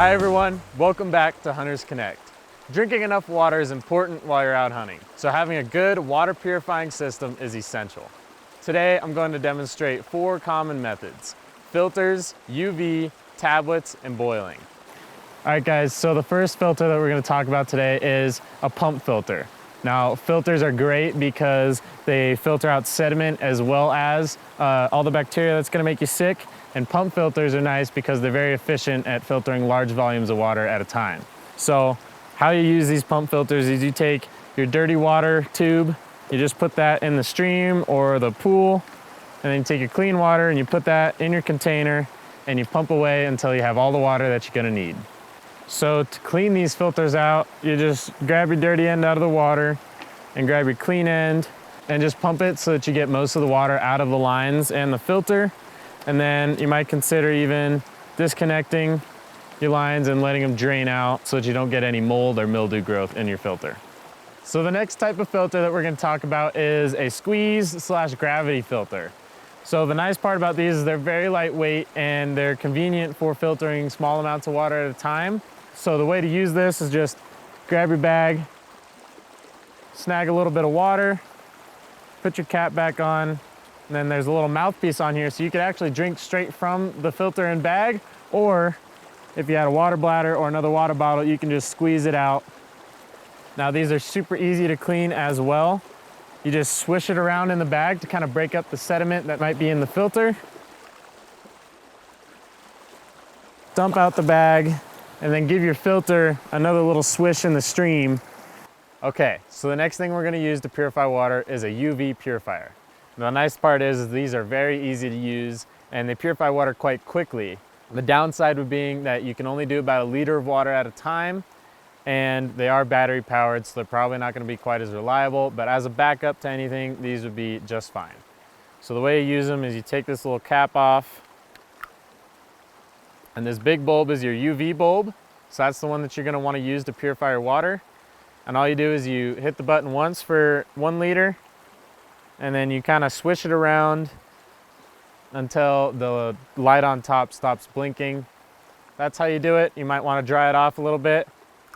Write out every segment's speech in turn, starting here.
Hi everyone, welcome back to Hunters Connect. Drinking enough water is important while you're out hunting, so having a good water purifying system is essential. Today I'm going to demonstrate 4 common methods: filters, UV, tablets, and boiling. Alright guys, so the first filter that we're going to talk about today is a pump filter. Now filters are great because they filter out sediment as well as all the bacteria that's going to make you sick. And pump filters are nice because they're very efficient at filtering large volumes of water at a time. So how you use these pump filters is you take your dirty water tube, you just put that in the stream or the pool, and then you take your clean water and you put that in your container and you pump away until you have all the water that you're going to need. So to clean these filters out, you just grab your dirty end out of the water and grab your clean end and just pump it so that you get most of the water out of the lines and the filter. And then you might consider even disconnecting your lines and letting them drain out so that you don't get any mold or mildew growth in your filter. So the next type of filter that we're going to talk about is a squeeze/gravity filter. So the nice part about these is they're very lightweight and they're convenient for filtering small amounts of water at a time. So the way to use this is just grab your bag, snag a little bit of water, put your cap back on, and then there's a little mouthpiece on here so you can actually drink straight from the filter and bag, or if you had a water bladder or another water bottle, you can just squeeze it out. Now these are super easy to clean as well. You just swish it around in the bag to kind of break up the sediment that might be in the filter. Dump out the bag and then give your filter another little swish in the stream. Okay, so the next thing we're going to use to purify water is a UV purifier. Now, the nice part is these are very easy to use and they purify water quite quickly. The downside would being that you can only do about 1 liter of water at a time, and they are battery powered, so they're probably not going to be quite as reliable, but as a backup to anything, these would be just fine. So the way you use them is you take this little cap off, and this big bulb is your UV bulb, so that's the one that you're going to want to use to purify your water. And all you do is you hit the button once for 1 liter, and then you kind of swish it around until the light on top stops blinking. That's how you do it. You might want to dry it off a little bit,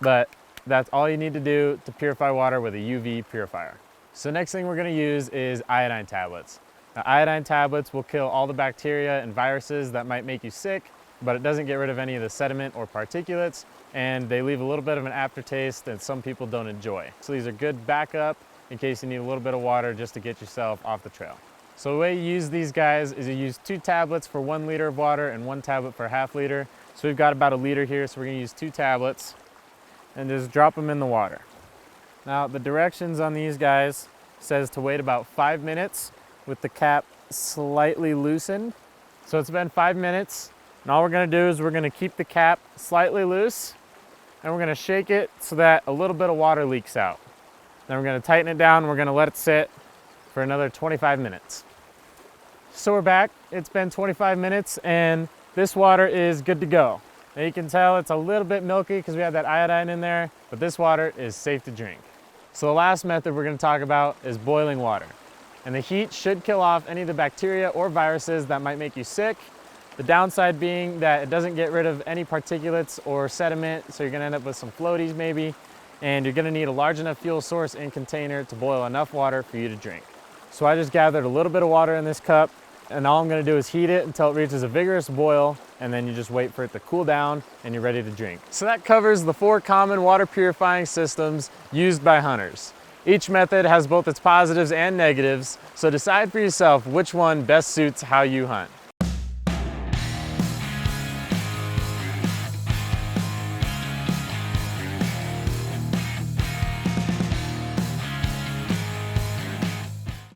but that's all you need to do to purify water with a UV purifier. So next thing we're going to use is iodine tablets. Now, iodine tablets will kill all the bacteria and viruses that might make you sick, but it doesn't get rid of any of the sediment or particulates, and they leave a little bit of an aftertaste that some people don't enjoy. So these are good backup in case you need a little bit of water just to get yourself off the trail. So the way you use these guys is you use 2 tablets for 1 liter of water and 1 tablet for ½ liter. So we've got about 1 liter here, so we're going to use 2 tablets and just drop them in the water. Now the directions on these guys says to wait about 5 minutes with the cap slightly loosened. So it's been 5 minutes, and all we're going to do is we're going to keep the cap slightly loose and we're going to shake it so that a little bit of water leaks out. Then we're going to tighten it down and we're going to let it sit for another 25 minutes. So we're back. It's been 25 minutes and this water is good to go. Now you can tell it's a little bit milky because we have that iodine in there, but this water is safe to drink. So the last method we're going to talk about is boiling water. And the heat should kill off any of the bacteria or viruses that might make you sick. The downside being that it doesn't get rid of any particulates or sediment, so you're going to end up with some floaties maybe. And you're going to need a large enough fuel source and container to boil enough water for you to drink. So I just gathered a little bit of water in this cup, and all I'm going to do is heat it until it reaches a vigorous boil, and then you just wait for it to cool down and you're ready to drink. So that covers the 4 common water purifying systems used by hunters. Each method has both its positives and negatives, so decide for yourself which one best suits how you hunt.